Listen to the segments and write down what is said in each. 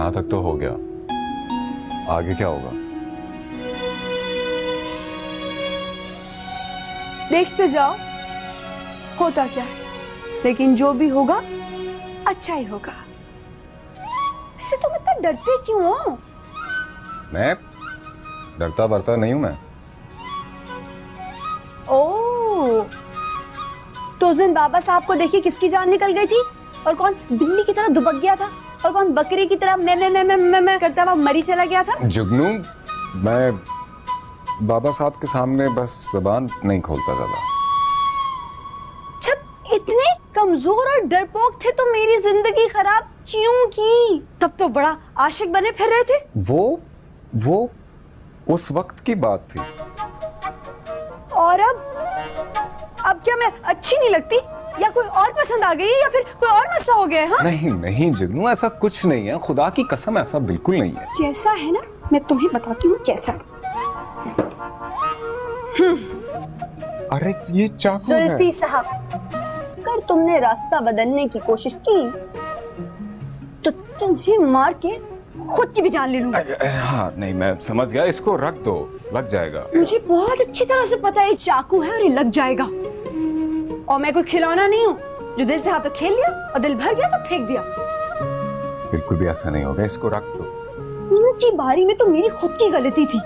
यहाँ तक तो हो गया, आगे क्या होगा? देखते जाओ होता क्या है, लेकिन जो भी होगा अच्छा ही होगा। वैसे तुम इतना डरते क्यों हो? मैं डरता बरता नहीं हूं मैं। ओह, तो उस दिन बाबा साहब को देखिए किसकी जान निकल गई थी, और कौन बिल्ली की तरह दुबक गया था, और कौन बकरी की तरह मैं करता हुआ मरी चला गया था। जुगनू, मैं बाबा साहब के सामने बस जुबान नहीं खोलता ज्यादा। जब इतने कमजोर और डरपोक थे तो मेरी जिंदगी खराब क्यों की? तब तो बड़ा आशिक बने फिर रहे थे। वो उस वक्त की बात थी। और अब क्या मैं अच्छी नहीं लगती, या कोई और पसंद आ गई, या फिर कोई और मसला हो गया है? हाँ? नहीं नहीं जुगनू, ऐसा कुछ नहीं है, खुदा की कसम ऐसा बिल्कुल नहीं है। जैसा है ना मैं तुम्हें बताती हूँ कैसा है। अरे ये चाकू है। जुल्फी साहब, अगर तुमने रास्ता बदलने की कोशिश की तो तुम्हें मार के खुद की भी जान ले लूंगा। हाँ नहीं, मैं समझ गया, इसको रख दो, लग जाएगा। मुझे बहुत अच्छी तरह से पता है ये चाकू है और ये लग जाएगा। और मैं कोई खिलौना नहीं हूँ जो दिल चाहा तो खेल लिया और दिल भर गया तो फेंक दिया। बिल्कुल भी ऐसा नहीं होगा, इसको रख दो। उनकी बारी में तो मेरी खुद की गलती थी,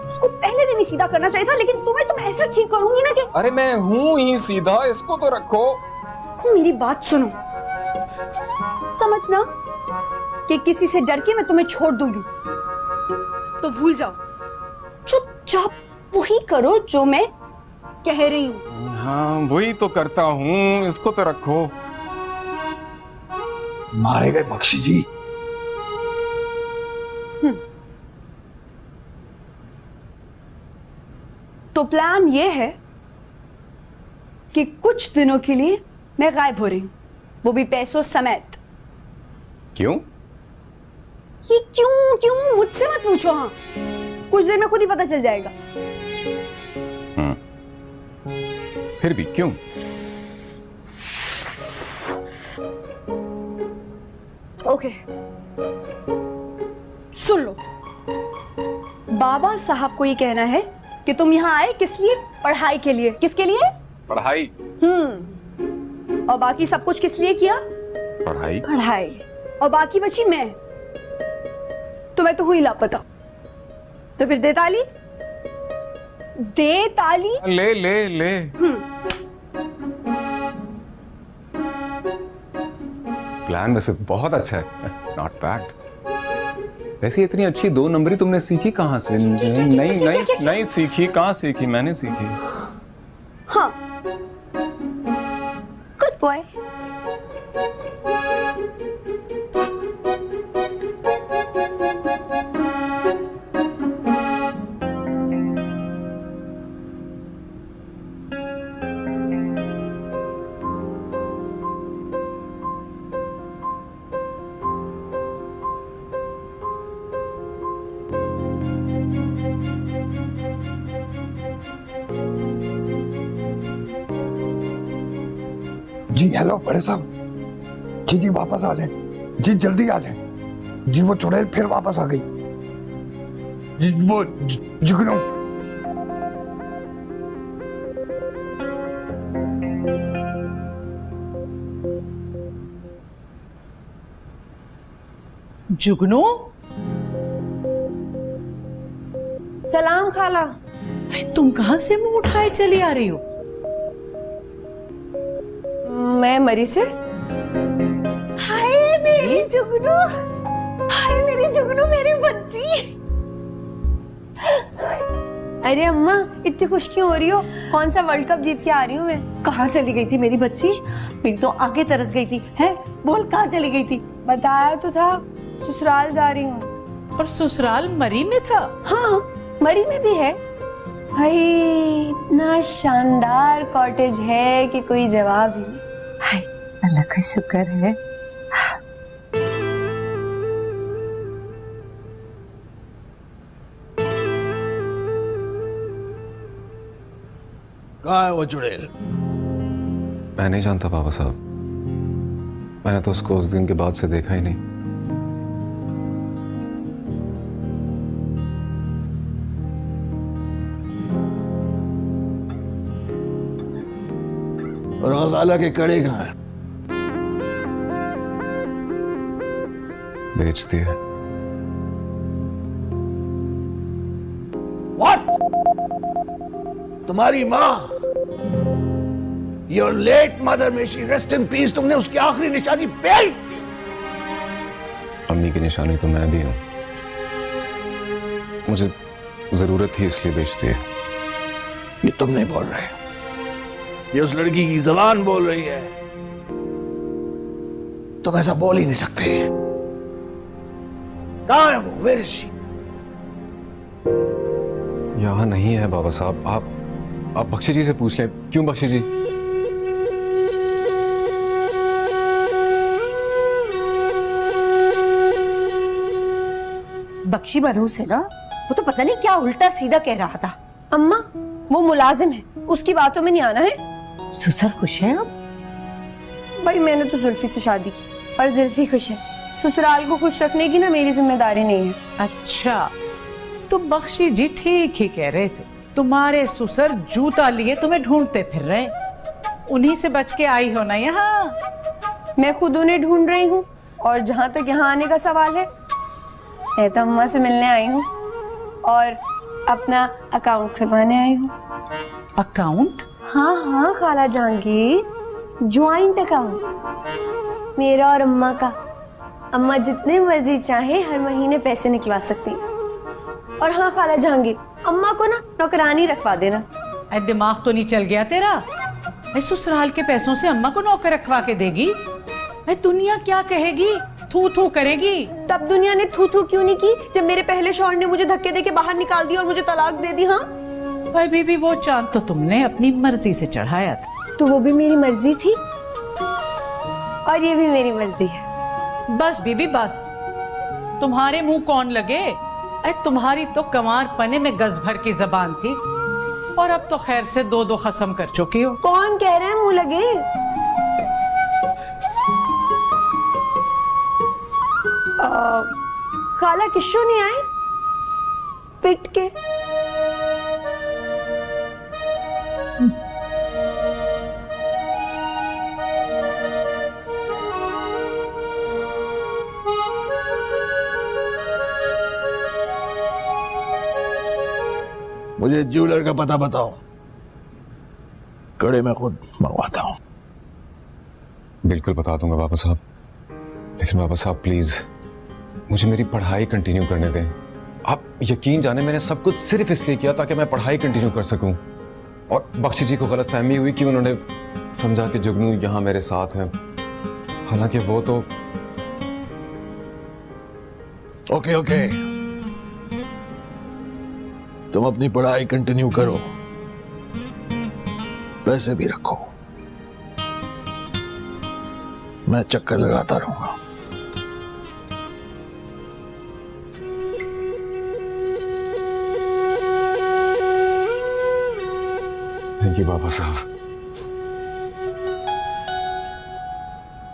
उसको पहले दिन ही सीधा करना चाहिए था, लेकिन तुम्हें मैं ऐसा ठीक करूंगी ना कि। अरे मैं हूँ ही सीधा, इसको तो रखो। मेरी बात सुनो, समझना कि किसी से डर के मैं तुम्हें छोड़ दूंगी तो भूल जाओ, चुपचाप वही करो जो मैं कह रही हूँ। हाँ वही तो करता हूँ, इसको तो रखो। मारे गए बख्शी जी। तो प्लान ये है कि कुछ दिनों के लिए मैं गायब हो रही हूँ, वो भी पैसों समेत। क्यों? ये क्यों क्यों मुझसे मत पूछो। हाँ, कुछ देर में खुद ही पता चल जाएगा। फिर भी क्यों? ओके, सुन लो, बाबा साहब को ये कहना है कि तुम यहाँ आए किस लिए? पढ़ाई के लिए। किसके लिए? पढ़ाई। और बाकी सब कुछ किस लिए किया? पढ़ाई। पढ़ाई। और बाकी बची मैं, तो मैं तो हुई लापता। तो फिर दे ताली, दे ताली। ले ले ले। प्लान वैसे बहुत अच्छा है, नॉट बैड। वैसे इतनी अच्छी 2 नंबरी तुमने सीखी कहाँ से? नहीं सीखी, कहाँ सीखी? मैंने सीखी। हाँ, गुड बॉय। जी हेलो बड़े साहब। जी वापस आ जाए जी, जल्दी आ जाए जी। वो चुड़ैल फिर वापस आ गई जी। वो जुगनू। जुगनू, सलाम खाला। तुम कहाँ से मुंह उठाए चली आ रही हो? मैं मरी से। हाय मेरी जुगनू, हाय मेरी जुगनू, मेरी बच्ची। अरे अम्मा, इतनी खुश क्यों हो रही हो? कौन सा वर्ल्ड कप जीत के आ रही हूँ मैं। कहाँ चली गई थी मेरी बच्ची? मेरी तो आगे तरस गई थी। है बोल, कहाँ चली गई थी? बताया तो था, ससुराल जा रही हूँ। और ससुराल मरी में था? हाँ, मरी में भी है भाई। इतना शानदार कॉटेज है कि कोई जवाब ही नहीं। हाय, अल्लाह का शुक्र है। कहाँ है वो चुड़ैल? मैं नहीं जानता बाबा साहब, मैंने तो उसको उस दिन के बाद से देखा ही नहीं। और गजाला के कड़े कहाँ हैं? बेच दिए। What? तुम्हारी माँ, your late mother, may she rest in peace, तुमने उसकी आखिरी निशानी बेच दी। अम्मी की निशानी तो मैं भी हूं, मुझे जरूरत थी इसलिए बेच दिए। ये तुम नहीं बोल रहे, ये उस लड़की की जबान बोल रही है। तुम ऐसा बोल ही नहीं सकते। कहाँ है वो? Where is she? यहाँ नहीं है बाबा साहब। आप बख्शी जी से पूछ लें। क्यों बख्शी जी? बख्शी बरूस है ना, वो तो पता नहीं क्या उल्टा सीधा कह रहा था। अम्मा, वो मुलाजिम है, उसकी बातों में नहीं आना है। सुसर खुश है अब? भाई मैंने तो जुल्फी से शादी की और जुल्फी खुश है। ससुराल को खुश रखने की ना मेरी जिम्मेदारी नहीं है। अच्छा, तो बख्शी जी ठीक ही कह रहे थे, तुम्हारे ससुर जूता लिए तुम्हें ढूंढते फिर रहे, उन्हीं से बच के आई हो ना यहाँ। मैं खुद उन्हें ढूंढ रही हूँ, और जहाँ तक यहाँ आने का सवाल है, मैं तो अम्मा से मिलने आई हूँ और अपना अकाउंट खुलवाने आई हूँ। अकाउंट? हाँ हाँ खाला जहांगीर, ज्वाइंट अकाउंट मेरा और अम्मा का। अम्मा जितने मर्जी चाहे हर महीने पैसे निकलवा सकती है। और हाँ खाला जहांगीर, अम्मा को ना नौकरानी रखवा देना। दिमाग तो नहीं चल गया तेरा? ससुराल के पैसों से अम्मा को नौकर रखवा के देगी? दुनिया क्या कहेगी? थू थू करेगी। तब दुनिया ने थू थू क्यों नहीं की जब मेरे पहले शौहर ने मुझे धक्के देके बाहर निकाल दिया और मुझे तलाक दे दी? हाँ भाई बीबी, वो चांद तो तुमने अपनी मर्जी से चढ़ाया था। तो वो भी मेरी मर्जी थी और ये भी मेरी मर्जी है। बस बीबी बस, तुम्हारे मुंह कौन लगे? तुम्हारी तो कमार पने में गज भर की जबान थी, और अब तो खैर से दो दो खत्म कर चुकी हो। कौन कह रहा है मुंह लगे? खाला किशो नहीं आई पिट के? मुझे ज्वेलर का पता बताओ, कड़े मैं खुद मंगवाता हूँ। बिल्कुल बता दूंगा बाबा साहब, लेकिन बाबा साहब प्लीज मुझे मेरी पढ़ाई कंटिन्यू करने दें। आप यकीन जाने मैंने सब कुछ सिर्फ इसलिए किया ताकि मैं पढ़ाई कंटिन्यू कर सकूं। और बख्शी जी को गलतफहमी हुई कि उन्होंने समझा कि जुगनू यहाँ मेरे साथ है, हालांकि वो तो। ओके ओके, तुम अपनी पढ़ाई कंटिन्यू करो, पैसे भी रखो, मैं चक्कर लगाता रहूंगा। थैंक यू बाबा साहब।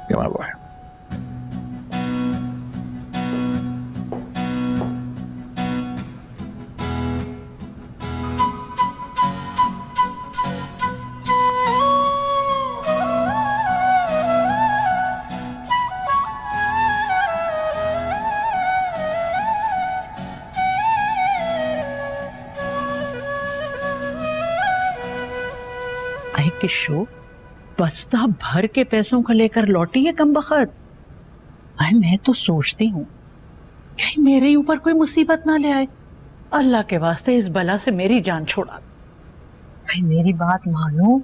Come on, boy. किशो, बस्ता भर के पैसों को लेकर लौटी है कम बखत। मैं तो सोचती हूँ कहीं मेरे ऊपर कोई मुसीबत ना ले आए। अल्लाह के वास्ते इस बला से मेरी जान छोड़ा। भाई मेरी बात मानो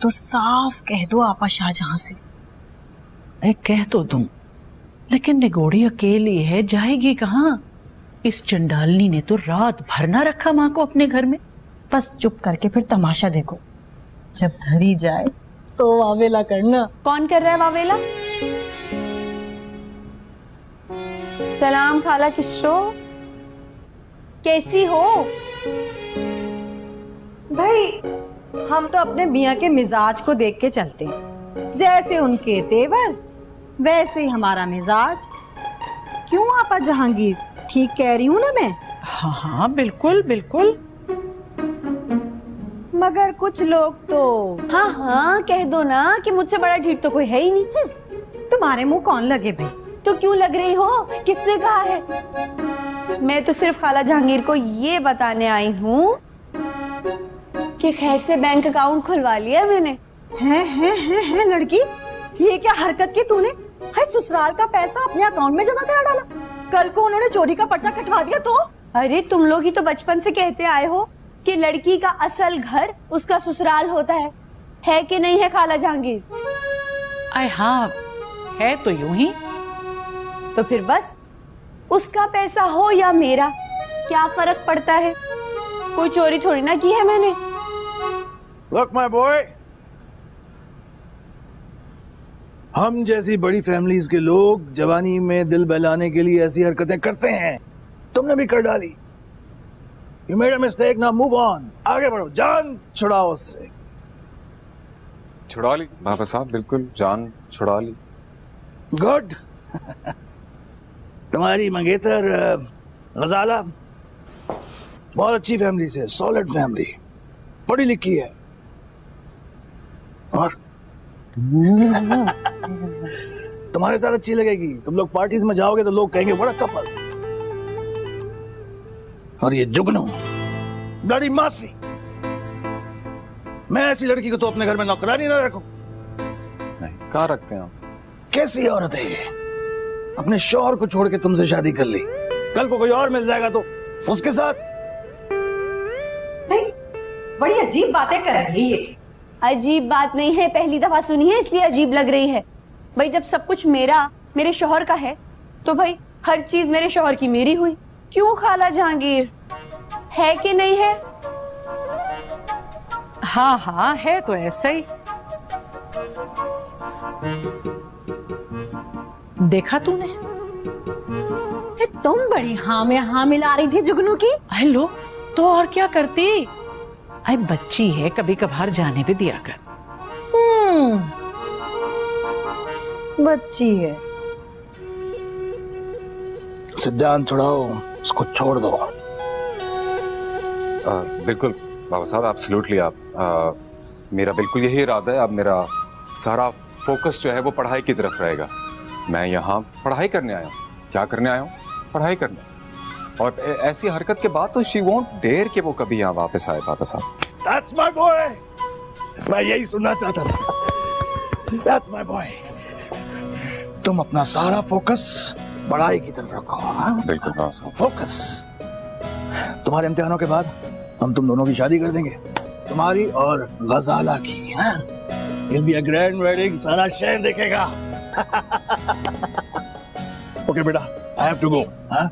तो साफ कह दो आपा शाहजहां से। कह तो दूं, लेकिन निगोड़ी अकेली है, जाएगी कहाँ? इस चंडालनी ने तो रात भर ना रखा माँ को अपने घर में। बस चुप करके फिर तमाशा देखो, जब धरी जाए तो वावेला करना। कौन कर रहा है वावेला? सलाम खाला किशो, कैसी हो? भाई हम तो अपने मियाँ के मिजाज को देख के चलते हैं, जैसे उनके तेवर वैसे ही हमारा मिजाज। क्यों आपा जहांगीर, ठीक कह रही हूँ ना मैं? हाँ हाँ बिल्कुल बिल्कुल। मगर कुछ लोग तो हाँ हाँ कह दो ना कि मुझसे बड़ा ढीठ तो कोई है ही नहीं। तुम्हारे मुंह कौन लगे भाई? तो क्यों लग रही हो? किसने कहा है? मैं तो सिर्फ खाला जहांगीर को ये बताने आई हूँ कि खैर से बैंक अकाउंट खुलवा लिया मैंने। है लड़की, ये क्या हरकत की तूने? है ससुराल का पैसा अपने अकाउंट में जमा करा डाला। कल को उन्होंने चोरी का पर्चा कटवा दिया तो? अरे तुम लोग ही तो बचपन से कहते आए हो कि लड़की का असल घर उसका ससुराल होता है कि नहीं है खाला जहांगीर? अरे हाँ, है तो यूं ही। तो फिर बस उसका पैसा हो या मेरा क्या फर्क पड़ता है? कोई चोरी थोड़ी ना की है मैंने। Look my boy, हम जैसी बड़ी फैमिलीज के लोग जवानी में दिल बहलाने के लिए ऐसी हरकतें करते हैं। तुमने भी कर डाली। You made a mistake, now move on. आगे बढ़ो, जान छुड़ाओ उससे। छुड़ा ली बाबा साहब, बिल्कुल जान छुड़ा ली। गुड। तुम्हारी मंगेतर गजाला बहुत अच्छी फैमिली से, सॉलिड फैमिली, पढ़ी लिखी है और तुम्हारे साथ अच्छी लगेगी। तुम लोग पार्टीज में जाओगे तो लोग कहेंगे बड़ा कपल। और ये जुगनू ब्लडी मासी, मैं ऐसी लड़की को तो अपने घर में नौकरानी ना रखूं। नहीं, कहाँ रखते हैं आप? कैसी औरत है ये? अपने शौहर को छोड़ के तुमसे शादी कर ली, कल को कोई और मिल जाएगा तो उसके साथ। भाई बड़ी अजीब बातें कर रही है ये। अजीब बात नहीं है, पहली दफा सुनी है इसलिए अजीब लग रही है। भाई जब सब कुछ मेरे शौहर का है तो भाई हर चीज मेरे शौहर की मेरी हुई। क्यों खाला जहांगीर, है कि नहीं है? हाँ हाँ, है तो ऐसा ही। देखा तूने? तुम बड़ी हाँ में हाँ मिला रही थी जुगनू की। हेलो, तो और क्या करती? अरे बच्ची है, कभी कभार जाने भी दिया कर। बच्ची है। उससे जान छुड़ाओ, उसको छोड़ दो। बिल्कुल बाबा साहब, एब्सोल्युटली। आप मेरा बिल्कुल यही इरादा है। अब मेरा सारा फोकस जो है वो पढ़ाई की तरफ रहेगा। मैं यहाँ पढ़ाई करने आया हूँ। क्या करने आया हूँ? पढ़ाई करने। और ऐसी हरकत के बाद तो शी वोंट डेयर कि वो कभी यहाँ वापस आए बाबा साहब। That's my boy. मैं यही सुनना चाहता था। That's my boy. तुम अपना सारा फोकस पढ़ाई की तरफ रखो। हाँ? बिल्कुल बाबा साहब। फोकस। तुम्हारे इम्तिहानों के बाद हम तुम दोनों की शादी कर देंगे, तुम्हारी और गजाला की। हाँ? It'll be a grand wedding, सारा शहर देखेगा। ओके बेटा, I have to go. हाँ?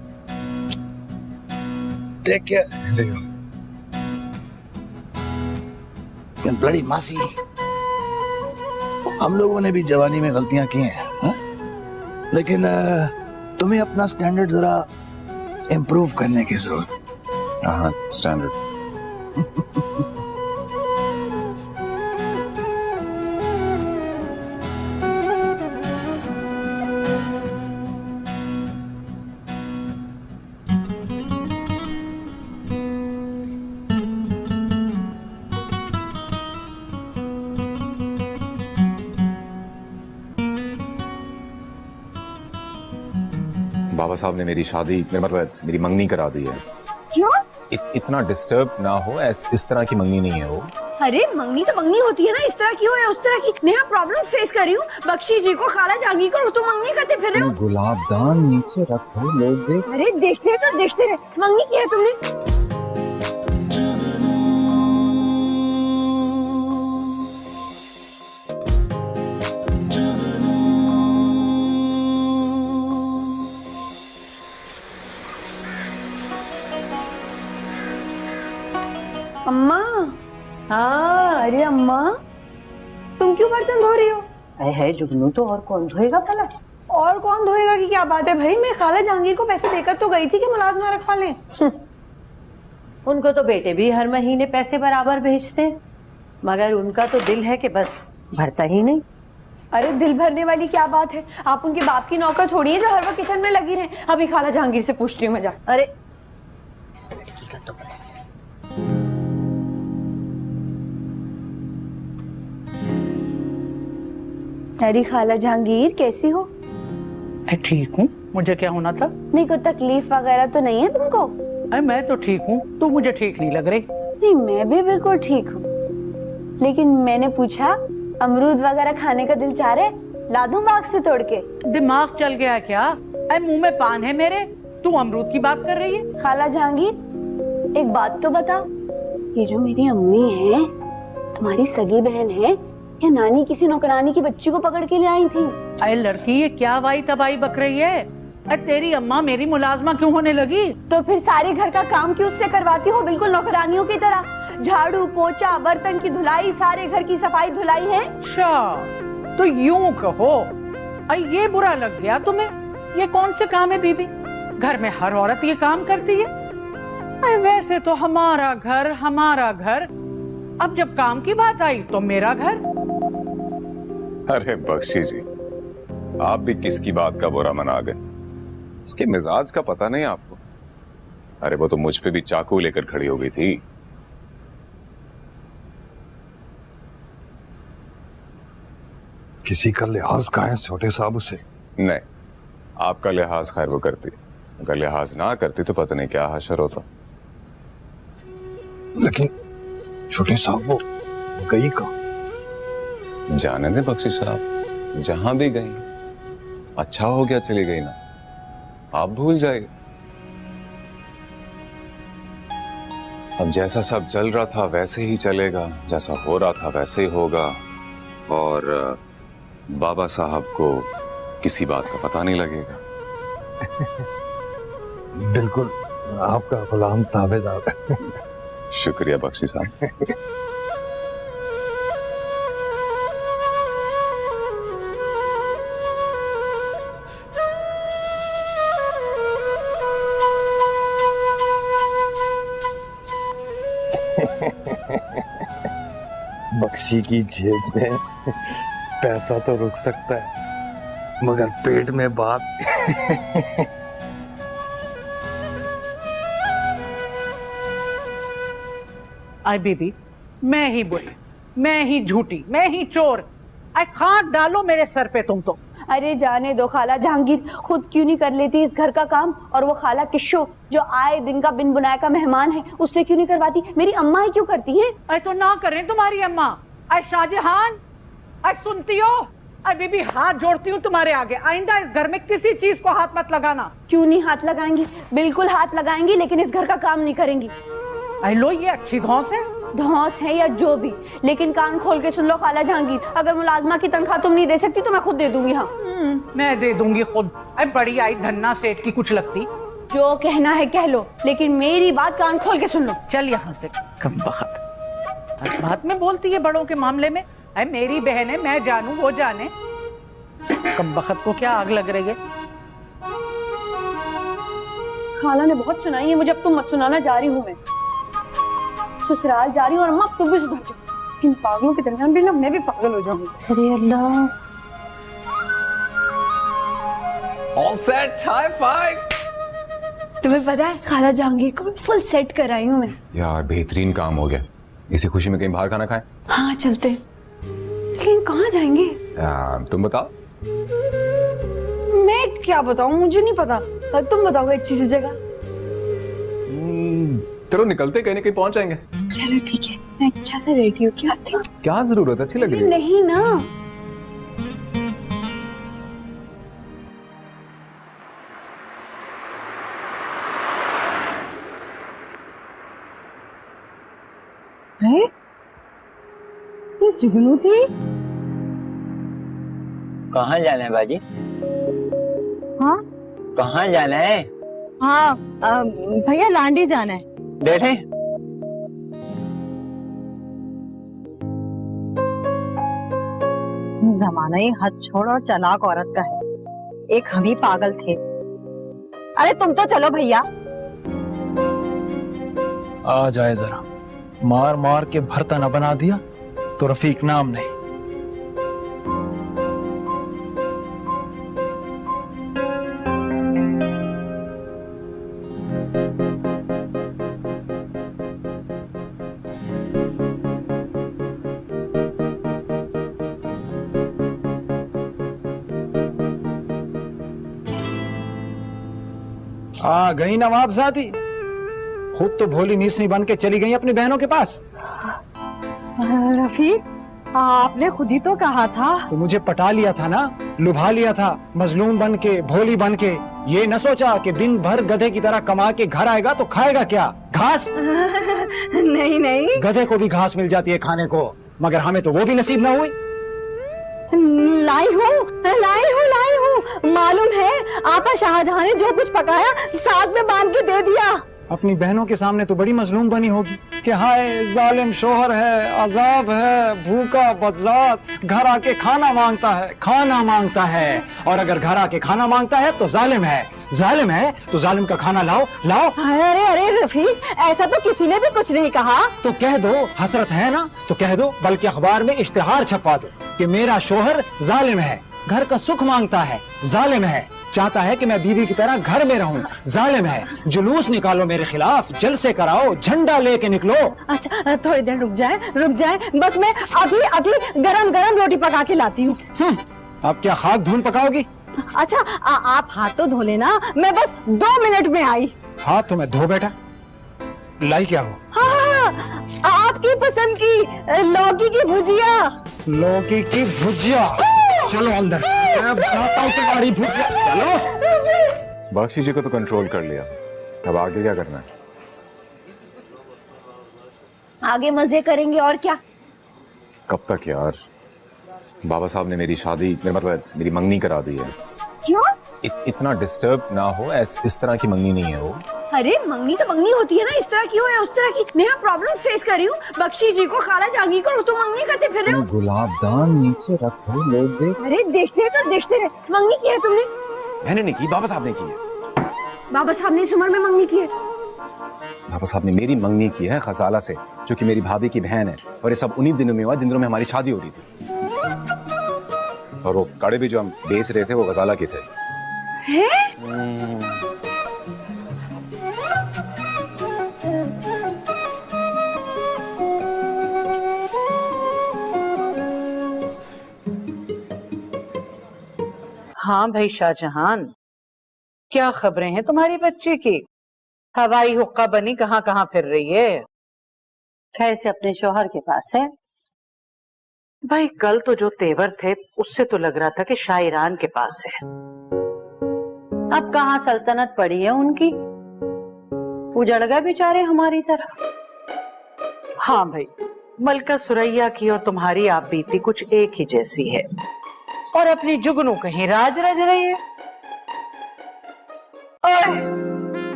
Take care. जी। ब्लडी मासी, हम लोगों ने भी जवानी में गलतियां की हैं, हाँ? लेकिन तुम्हें अपना स्टैंडर्ड जरा इम्प्रूव करने की जरूरत। हाँ, स्टैंडर्ड। बाबा साहब ने मेरी शादी, मतलब मेरी मंगनी करा दी है। क्यों? इतना डिस्टर्ब ना हो, इस तरह की मंगनी नहीं है वो। अरे मंगनी तो मंगनी होती है ना, इस तरह की हो या उस तरह की। मैं प्रॉब्लम फेस कर रही हूँ। बख्शी जी को, खाला जहांगीर को तुम मंगनी करते फिर रहे हो। गुलाबदान नीचे रखो, लोग देख। अरे देखते हैं तो देखते रहे। मंगनी की है तुमने? अम्मा। हाँ, अरे अम्मा तुम क्यों बर्तन धो रही हो? अरे है जुगनू, तो और कौन धोएगा भला? और कौन धोएगा की क्या बात है भाई? मैं खाला जहांगीर को पैसे देकर तो गई थी कि मुलाजमा रखवा लें। उनको तो बेटे भी हर महीने पैसे बराबर भेजते हैं, मगर उनका तो दिल है कि बस भरता ही नहीं। अरे दिल भरने वाली क्या बात है? आप उनके बाप की नौकर थोड़ी है जो हर वक्त किचन में लगी रहे। अभी खाला जहांगीर से पूछती हूँ मैं जा। अरे इस लड़की का तो बस। अरे खाला जहांगीर, कैसी हो? मैं ठीक हूँ, मुझे क्या होना था? नहीं, कोई तकलीफ वगैरह तो नहीं है तुमको? अरे मैं तो ठीक हूँ, तू मुझे ठीक नहीं लग रही। नहीं, मैं भी बिल्कुल ठीक हूँ, लेकिन मैंने पूछा अमरूद वगैरह खाने का दिल चाह रहे, ला दूं बाग से तोड़ के? दिमाग चल गया क्या? अरे मुंह में पान है मेरे, तू अमरूद की बात कर रही है? खाला जहांगीर, एक बात तो बताओ, ये जो मेरी अम्मी है तुम्हारी सगी बहन है या नानी किसी नौकरानी की बच्ची को पकड़ के ले आई थी? अरे लड़की, ये क्या वाई तबाई बक रही है? अरे तेरी अम्मा मेरी मुलाजमा क्यों होने लगी? तो फिर सारे घर का काम क्यों उससे करवाती हो, बिल्कुल नौकरानियों की तरह? झाड़ू पोछा बर्तन की धुलाई, सारे घर की सफाई धुलाई है। अच्छा, तो यूं कहो, अरे ये बुरा लग गया तुम्हें? ये कौन से काम है बीबी? घर में हर औरत ये काम करती है। अरे वैसे तो हमारा घर, अब जब काम की बात आई तो मेरा घर। अरे बख्शी जी, आप भी किसकी बात का बुरा मना गए? उसके मिजाज का पता नहीं आपको? अरे वो तो मुझ पे भी चाकू लेकर खड़ी हो गई थी। किसी का लिहाज कहा है छोटे साहब उसे? नहीं, आपका लिहाज खैर वो करती, अगर लिहाज ना करती तो पता नहीं क्या हशर होता। लेकिन छोटे साहब वो गई कहाँ? जाने दे बख्शी साहब, जहां भी गई अच्छा हो गया चली गई ना, आप भूल जाइए। अब जैसा सब चल रहा था वैसे ही चलेगा, जैसा हो रहा था वैसे ही होगा, और बाबा साहब को किसी बात का पता नहीं लगेगा। बिल्कुल आपका गुलाम ताबेदार। शुक्रिया बख्शी साहब। बख्शी की जेब में पैसा तो रुक सकता है, मगर पेट में बात। आई बीबी, मैं ही बुरी, मैं ही झूठी, मैं ही चोर। आई खाक डालो मेरे सर पे तुम तो। अरे जाने दो खाला जहांगीर, खुद क्यों नहीं कर लेती इस घर का काम? और वो खाला किशो जो आए दिन का बिन बुनाए का मेहमान है, उससे क्यों नहीं करवाती? मेरी अम्मा ही क्यों करती है? अरे तो ना करें तुम्हारी अम्मा। अरे शाहजहान, अरे सुनती हो? अरे बीबी, हाथ जोड़ती हूँ तुम्हारे आगे, आइंदा इस घर में किसी चीज को हाथ मत लगाना। क्यों नहीं हाथ लगाएंगी? बिल्कुल हाथ लगाएंगी, लेकिन इस घर का काम नहीं करेंगी। अरे लो, ये अच्छी धौंस है। धौंस है या जो भी, लेकिन कान खोल के सुन लो खाला जहांगीर, अगर मुलाजमा की तनख्वाह तुम नहीं दे सकती तो मैं खुद दे दूंगी। हाँ, मैं दे दूंगी खुद। अरे बड़ी आई धन्ना सेठ की कुछ लगती। जो कहना है कह लो, लेकिन मेरी बात कान खोल के सुन लो। चल यहाँ से, कम बखत। बात में बोलती है बड़ों के मामले में। अरे मेरी बहन है, मैं जानू वो जाने। कम बखत को क्या आग लग रही है? खाला ने बहुत सुनाई है मुझे, अब तुम मत सुनाना। जा रही हूँ मैं ससुराल, जा रही हूँ। और अम्मा तुम भी सुधर जाओ, इन पागलों के दरमियान भी ना मैं भी पागल हो जाऊंगी। अरे अल्लाह, ऑल सेट, हाई फाइव। तुम्हें पता है खाला जहांगीर को मैं फुल सेट कर आई हूँ मैं। यार बेहतरीन काम हो गया। इसी खुशी में कहीं बाहर खाना खाएं? हाँ चलते, लेकिन कहाँ जाएंगे? तुम बताओ। मैं क्या बताऊँ, मुझे नहीं पता, तुम बताओ अच्छी सी जगह। चलो निकलते, कहीं ना कहीं पहुंच जाएंगे। चलो ठीक है, मैं अच्छा से रेडी होके आती हूँ। क्या जरूरत है, अच्छी लग रही है। नहीं ना, है ये जुगनू थी। कहाँ जाना है बाजी? हाँ कहाँ जाना है? हाँ, भैया लांडी जाना है। बैठे। जमाना ही हद छोड़ और चालाक औरत का है, एक हम ही पागल थे। अरे तुम तो चलो भैया। आ जाए जरा, मार मार के भरता न बना दिया तो रफीक नाम नहीं। आ गई नवाबजादी, खुद तो भोली नीसनी बन के चली गई अपनी बहनों के पास। रफीक, आपने खुद ही तो कहा था। तो मुझे पटा लिया था ना, लुभा लिया था मजलूम बन के, भोली बन के। ये न सोचा कि दिन भर गधे की तरह कमा के घर आएगा तो खाएगा क्या? घास? नहीं नहीं, गधे को भी घास मिल जाती है खाने को, मगर हमें तो वो भी नसीब ना हुई। लाई हूँ। मालूम है आपा शाहजहां ने जो कुछ पकाया साथ में बांध के दे दिया। अपनी बहनों के सामने तो बड़ी मजलूम बनी होगी कि हाय जालिम शोहर है, अजाब है, भूखा बदजात, घर आके खाना मांगता है। और अगर घर आके खाना मांगता है तो जालिम है तो जालिम का खाना लाओ। अरे रफीक, ऐसा तो किसी ने भी कुछ नहीं कहा। तो कह दो, हसरत है ना तो कह दो, बल्कि अखबार में इश्तिहार छपवा दो कि मेरा शोहर जालिम है, घर का सुख मांगता है, जालिम है, चाहता है कि मैं बीवी की तरह घर में रहूं, जालिम है। जुलूस निकालो मेरे खिलाफ, जलसे कराओ, झंडा लेके निकलो। अच्छा थोड़ी देर रुक जाए, बस मैं अभी गरम रोटी पका के लाती हूँ। अब क्या खाक धूल पकाओगी? अच्छा आप हाथ तो धो लेना, मैं बस 2 मिनट में आई। हाथ तो मैं धो बैठा, लाई क्या हो? हाँ, आपकी पसंद की लौकी की भुजिया। चलो अंदर, मैं बताता हूँ तुम्हारी भुजिया। चलो। बख्शी जी को तो कंट्रोल कर लिया, अब आगे क्या करना है? आगे मजे करेंगे और क्या। कब तक यार? बाबा साहब ने मेरी शादी, मेरा मतलब मेरी मंगनी करा दी है। क्यों? इतना डिस्टर्ब ना हो, इस तरह की मंगनी नहीं है वो। अरे मंगनी तो मंगनी होती है ना, इस तरह की हो या उस तरह की। मैं प्रॉब्लम फेस कर रही हूँ, बख्शी जी को, खाला जहांगीर को, तुम मंगनी करते फिर रहे हो। गुलाबदान नीचे रखो, लोग देख। अरे देखते रहे। मंगनी की है तुमने? मैंने नहीं की, बाबा साहब ने की है। बाबा साहब ने इस उम्र में मंगनी की है? बाबा साहब ने मेरी मंगनी की है खजाला से, जो कि मेरी भाभी की बहन है, और ये सब उन्हीं दिनों में हुआ जिन दिनों में हमारी शादी हो रही थी। और वो कड़े भी जो हम बेच रहे थे वो गजाला के थे। हाँ भाई शाहजहां, क्या खबरें हैं तुम्हारी बच्ची की? हवाई हुक्का बनी कहाँ कहाँ फिर रही है? खैर से अपने शौहर के पास है। भाई कल तो जो तेवर थे उससे तो लग रहा था कि शायरान के पास है। अब कहाँ सल्तनत पड़ी है उनकी, उजड़ गए बेचारे हमारी तरह। हाँ भाई, मलका सुरैया की और तुम्हारी आप बीती कुछ एक ही जैसी है, और अपनी जुगनू कहीं राज रज रही है।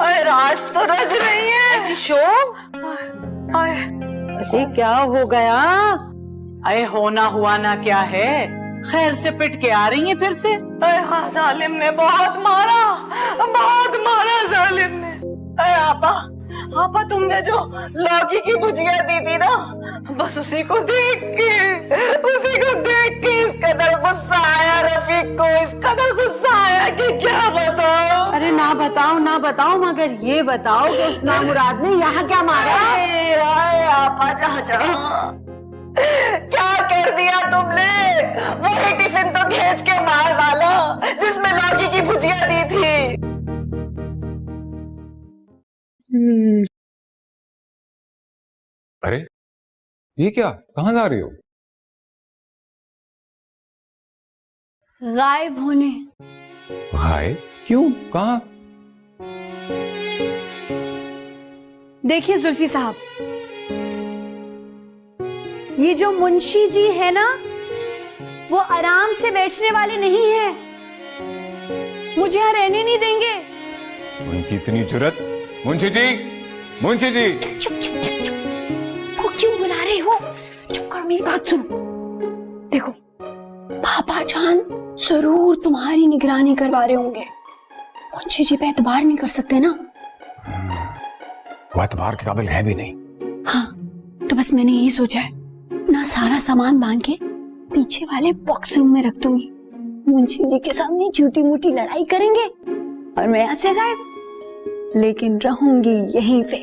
आए राज तो रज रही है। अरे क्या हो गया? अरे होना हुआ ना क्या है, खैर से पिट के आ रही है फिर से। हाँ, जालिम ने बहुत मारा जालिम ने। आपा तुमने जो लौकी की भुजिया दी थी ना, बस उसी को देख के इस कदर गुस्सा आया रफीक को, इस कदर गुस्सा आया कि क्या बताओ। अरे ना बताओ, मगर ये बताओ कि उस नामुराद ने यहाँ क्या मारा? आपा जहाँ क्या कर दिया तुमने? वही टिफिन तो खींच के मार डाला जिसमें लौकी की भुजिया दी थी। अरे ये क्या, कहाँ जा रही हो? गायब होने। गायब? क्यों, कहाँ? देखिए जुल्फी साहब, ये जो मुंशी जी है ना, वो आराम से बैठने वाले नहीं है, मुझे यहाँ रहने नहीं देंगे। उनकी इतनी जुर्रत। मुंशी जी चुप को क्यों बुला रहे हो? चुप करो, मेरी बात सुनो। देखो, पापा जान जरूर तुम्हारी निगरानी करवा रहे होंगे, मुंशी जी पे एतबार नहीं कर सकते ना। वो एतबार के काबिल है भी नहीं। हाँ, तो बस मैंने यही सोचा है, अपना सारा सामान बांध के पीछे वाले बॉक्स रूम में रख दूंगी। मुंशी जी के सामने झूठी मूठी लड़ाई करेंगे और मैं यहाँ से गायब, लेकिन रहूंगी यहीं पे,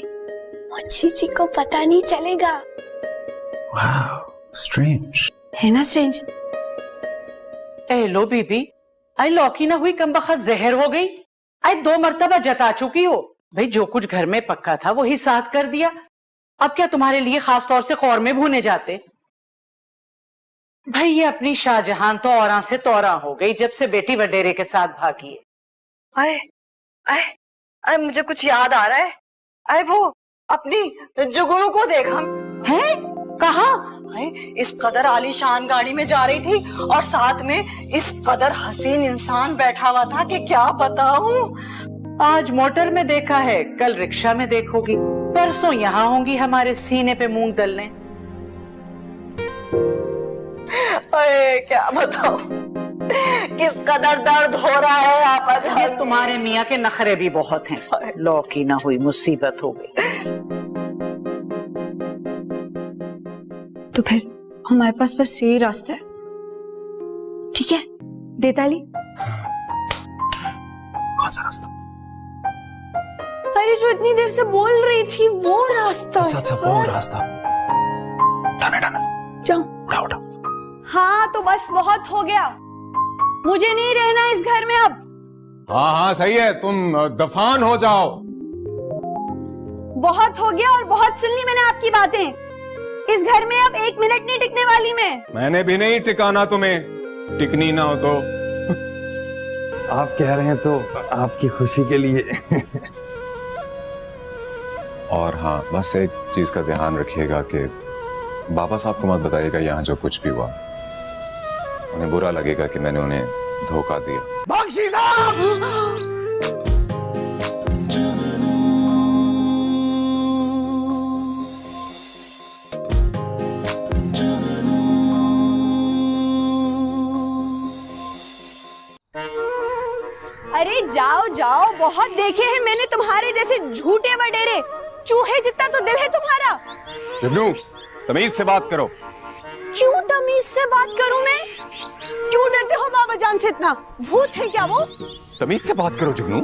मुंशी जी को पता नहीं चलेगा। वाओ, स्ट्रेंज है ना स्ट्रेंज? ए लो बीबी, आई लौकी ना हुई कमबख्त जहर हो गई। आई 2 मरतबा जता चुकी हो भाई, जो कुछ घर में पक्का था वही साथ कर दिया। अब क्या तुम्हारे लिए खास तौर से कौरमे भूने जाते? भाई ये अपनी शाहजहां तो औरा से तौरा हो गई जब से बेटी वडेरे के साथ भागी है। आए आए आए, मुझे कुछ याद आ रहा है। आए वो अपनी जुगनू को देखा है? कहा? इस कदर आलीशान गाड़ी में जा रही थी और साथ में इस कदर हसीन इंसान बैठा हुआ था कि क्या बताऊं। आज मोटर में देखा है, कल रिक्शा में देखोगी, परसों यहाँ होंगी हमारे सीने पे मूंग दलने। अरे क्या बताऊं किस कदर दर्द हो रहा है आपा। तुम्हारे मियाँ के नखरे भी बहुत हैं। लौकी ना हुई मुसीबत हो गई। तो फिर हमारे पास बस यही रास्ता है। ठीक है देताली। कौन सा रास्ता? अरे जो इतनी देर से बोल रही थी वो रास्ता। अच्छा वो रास्ता। डन जाओ। उठा। हाँ तो बस बहुत हो गया, मुझे नहीं रहना इस घर में अब। हाँ सही है, तुम दफान हो जाओ। बहुत हो गया और बहुत सुन ली मैंने आपकी बातें। इस घर में अब 1 मिनट नहीं टिकने वाली मैं। मैंने भी नहीं टिकाना तुम्हें, टिकनी ना हो तो। आप कह रहे हैं तो आपकी खुशी के लिए। और हाँ बस एक चीज का ध्यान रखिएगा कि बाबा साहब को मत बताइएगा यहाँ जो कुछ भी हुआ। उन्हें बुरा लगेगा कि मैंने उन्हें धोखा दिया। बख्शी साहब! अरे जाओ जाओ, बहुत देखे हैं मैंने तुम्हारे जैसे झूठे वडेरे। चूहे जितना तो दिल है तुम्हारा। जुगनू तमीज से बात करो। क्यों तमीज से बात करूं मैं? क्यों डरते हो बाबा जान से इतना? भूत है क्या वो? तमीज से बात करो जुगनू।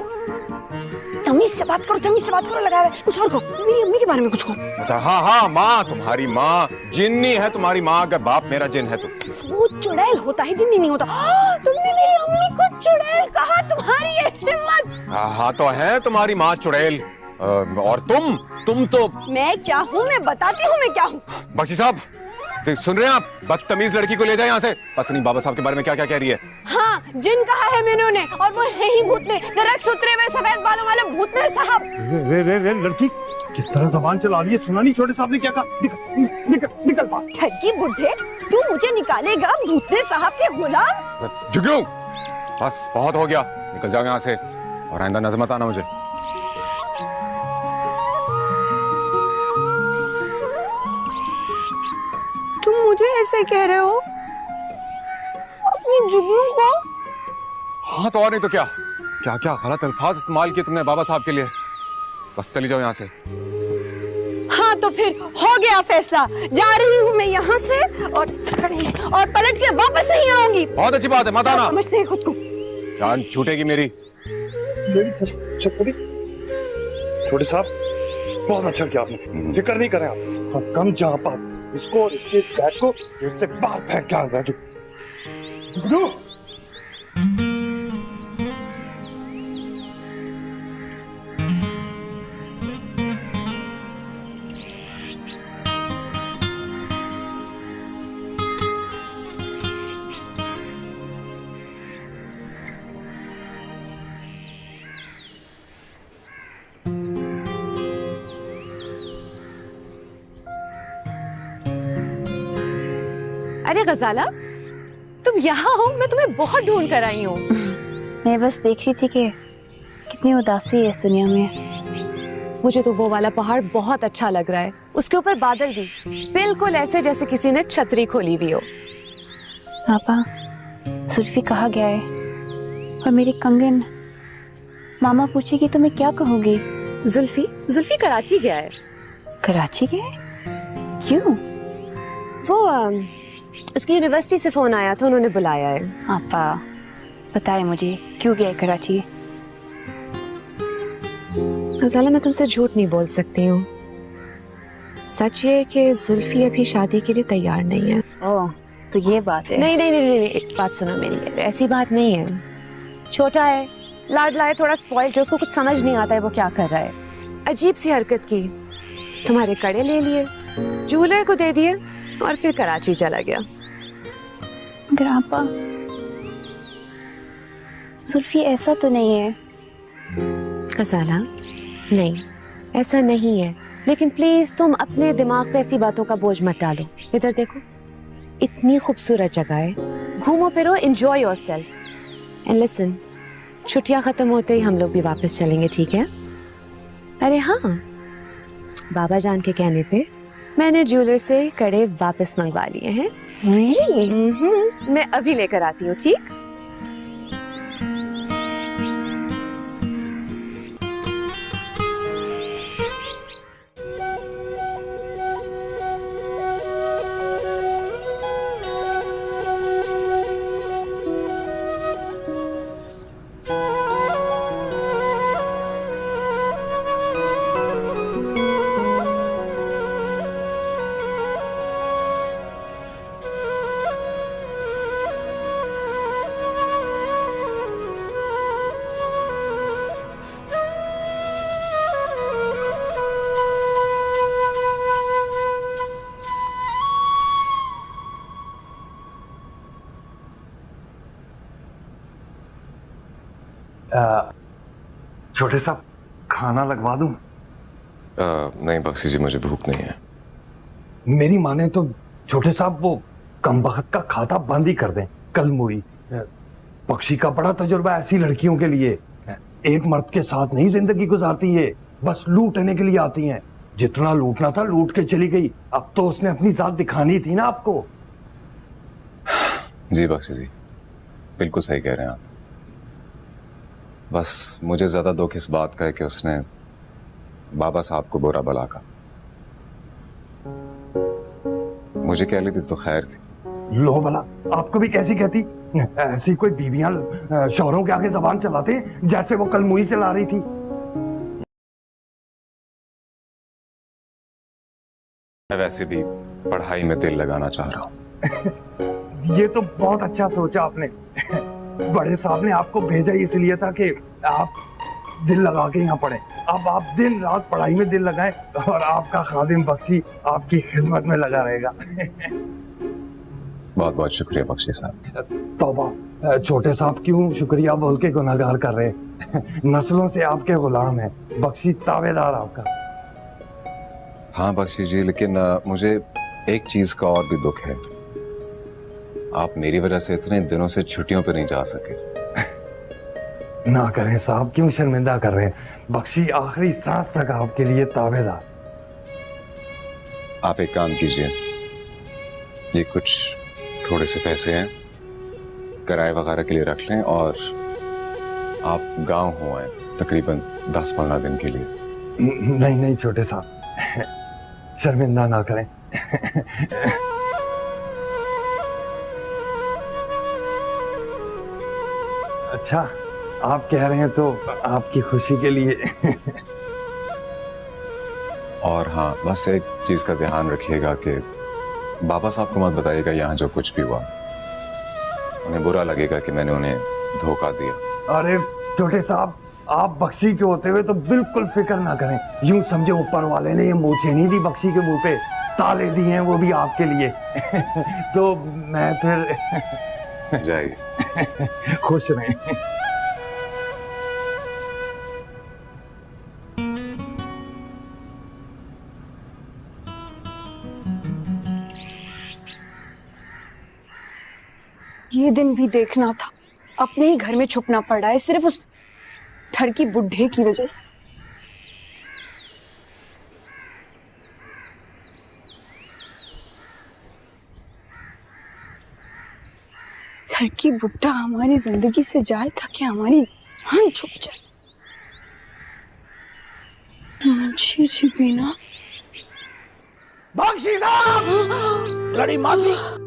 तमीज से बात करो लगा हुआ है। कुछ और कहो, मेरी अम्मी के बारे में कुछ कहो। अच्छा हाँ माँ, तुम्हारी माँ जिन्नी है तुम्हारी माँ, अगर बाप मेरा जिन है तो। वो चुड़ैल होता है, जिन्नी नहीं होता। तुमने मेरी अम्मी को चुड़ैल कहा, तुम्हारी ये हिम्मत। हाँ तो है तुम्हारी माँ चुड़ैल। और तुम तो। मैं क्या हूँ मैं बताती हूँ मैं क्या हूँ। बख्शी साहब सुन रहे हैं आप? बदतमीज लड़की को ले जाए यहाँ से। पता नहीं बाबा साहब के बारे में क्या क्या कह रही है। हाँ जिन कहा है मैंने उन्हें, और वो है ही भूतने, दरख्त सुतरे में सफेद बालों वाले भूतने साहब। रे लड़की किस तरह जबान चला रही है, सुना नहीं छोटे साहब ने क्या कहा? निकल बाहर। ठगी बुढ़े, तू मुझे निकालेगा भूतने साहब के गुलाम? जुगनू बस बहुत हो गया, निकल जाओ यहाँ से और आइंदा नजर मत आना मुझे। तुम मुझे ऐसे कह रहे हो अपनी जुगनू को? हाँ तो और नहीं तो क्या क्या क्या गलत अल्फाज इस्तेमाल किए तुमने बाबा साहब के लिए। बस चली जाओ यहाँ से। हाँ तो फिर हो गया फैसला, जा रही हूँ मैं यहाँ से और पलट के वापस नहीं आऊंगी। बहुत अच्छी बात है, मत आना। समझते हैं खुद को। जान छूटेगी मेरी। छोटे साहब बहुत अच्छा किया आपने, फिक्र नहीं करें आप। कम जहाँ पाप इसको और इसके इस बैग को गेट से बाहर फेंक के आना। अरे गजाला तुम यहाँ हो, मैं तुम्हें बहुत ढूंढ कर आई हूँ। मैं बस देख रही थी कि कितनी उदासी है इस दुनिया में। मुझे तो वो वाला पहाड़ बहुत अच्छा लग रहा है, उसके ऊपर बादल भी बिल्कुल ऐसे जैसे किसी ने छतरी खोली हुई हो। पापा जुल्फी कहाँ गया है? और मेरी कंगन, मामा पूछेगी तो मैं क्या कहूँगी? जुल्फी कराची गया है। कराची गया है? क्यों? वो उसकी यूनिवर्सिटी से फोन आया था, उन्होंने बुलाया है। पापा बताए मुझे क्यों गया कराची? गजाला मैं तुमसे झूठ नहीं बोल सकती हूँ, सच ये कि जुल्फी अभी शादी के लिए तैयार नहीं है। ओह तो ये बात है। नहीं, एक बात सुनो मेरी, ऐसी बात नहीं है। छोटा है, लाडला है, थोड़ा स्पॉइल्ड है, उसको कुछ समझ नहीं आता है वो क्या कर रहा है। अजीब सी हरकत की, तुम्हारे कड़े ले लिए, ज्वेलर को दे दिए और फिर कराची चला गया। ग्रापा, सुल्फी ऐसा तो नहीं है। खसाला, नहीं ऐसा नहीं है, लेकिन प्लीज तुम अपने दिमाग पे ऐसी बातों का बोझ मत डालो। इधर देखो, इतनी खूबसूरत जगह है, घूमो फिरो, एंजॉय योरसेल्फ एंड लिसन। छुट्टियां खत्म होते ही हम लोग भी वापस चलेंगे, ठीक है? अरे हाँ, बाबा जान के कहने पे मैंने ज्वेलर से कड़े वापस मंगवा लिए हैं। मैं अभी लेकर आती हूँ, ठीक? छोटे साहब, खाना लगवा दूं? नहीं बख्शी जी, मुझे भूख नहीं है। मेरी माने तो छोटे साहब वो कमबख्त का खाता बंद ही कर दें। कल मुई बख्शी का बड़ा तजुर्बा ऐसी लड़कियों के लिए, एक मर्द के साथ नहीं जिंदगी गुजारती है, बस लूटने के लिए आती हैं। जितना लूटना था लूट के चली गई, अब तो उसने अपनी जात दिखानी थी ना आपको। जी बख्शी जी, बिल्कुल सही कह रहे हैं आप। बस मुझे ज्यादा दुख इस बात का है कि उसने बाबा साहब को बुरा भला कहा। मुझे कह ली थी तो खैर थी। लो भला, आपको भी कैसी कहती? ऐसी कोई बीवियां शौहरों के आगे जबान चलाते हैं जैसे वो कल मुई चला रही थी। मैं वैसे भी पढ़ाई में दिल लगाना चाह रहा हूँ। ये तो बहुत अच्छा सोचा आपने। बड़े साहब ने आपको भेजा इसलिए था कि आप दिल लगा के यहाँ पढ़े। अब आप दिन रात पढ़ाई में दिल लगाएं और आपका खादिम बख्शी आपकी खिदमत में लगा रहेगा। बहुत बहुत शुक्रिया बख्शी साहब। तौबा, छोटे साहब क्यों शुक्रिया बोल के गुनाहगार कर रहे हैं? नस्लों से आपके गुलाम हैं, बख्शी तावेदार आपका। हाँ बख्शी जी, लेकिन मुझे एक चीज का और भी दुख है। आप मेरी वजह से इतने दिनों से छुट्टियों पे नहीं जा सके। ना करें साहब, क्यों शर्मिंदा कर रहे हैं? बख्शी आखिरी सांस तक आपके लिए तावेदार। आप एक काम कीजिए, ये कुछ थोड़े से पैसे हैं, किराए वगैरह के लिए रख लें और आप गांव हो आए तकरीबन 10-15 दिन के लिए। नहीं नहीं छोटे साहब, शर्मिंदा ना करें। अच्छा, आप कह रहे हैं तो आपकी खुशी के लिए। और हाँ, बस एक चीज का ध्यान रखिएगा कि बाबा साहब को मत बताइएगा यहाँ जो कुछ भी हुआ। उन्हें बुरा लगेगा कि मैंने उन्हें धोखा दिया। अरे छोटे साहब, आप बख्शी के होते हुए तो बिल्कुल फिक्र ना करें। यूं समझे ऊपर वाले ने ये मूछें नहीं दी बख्शी के मुंह पे, ताले दिए हैं वो भी आपके लिए। तो मैं फिर जाइए। खुश रहें। ये दिन भी देखना था, अपने ही घर में छुपना पड़ रहा है सिर्फ उस ठरकी बुढ़े की वजह से। ठरकी बुढ़ा हमारी जिंदगी से जाए ताकि हमारी जान छुप जाए। मुंशी जी भी ना। बख्शी साहब, लड़ी मासी।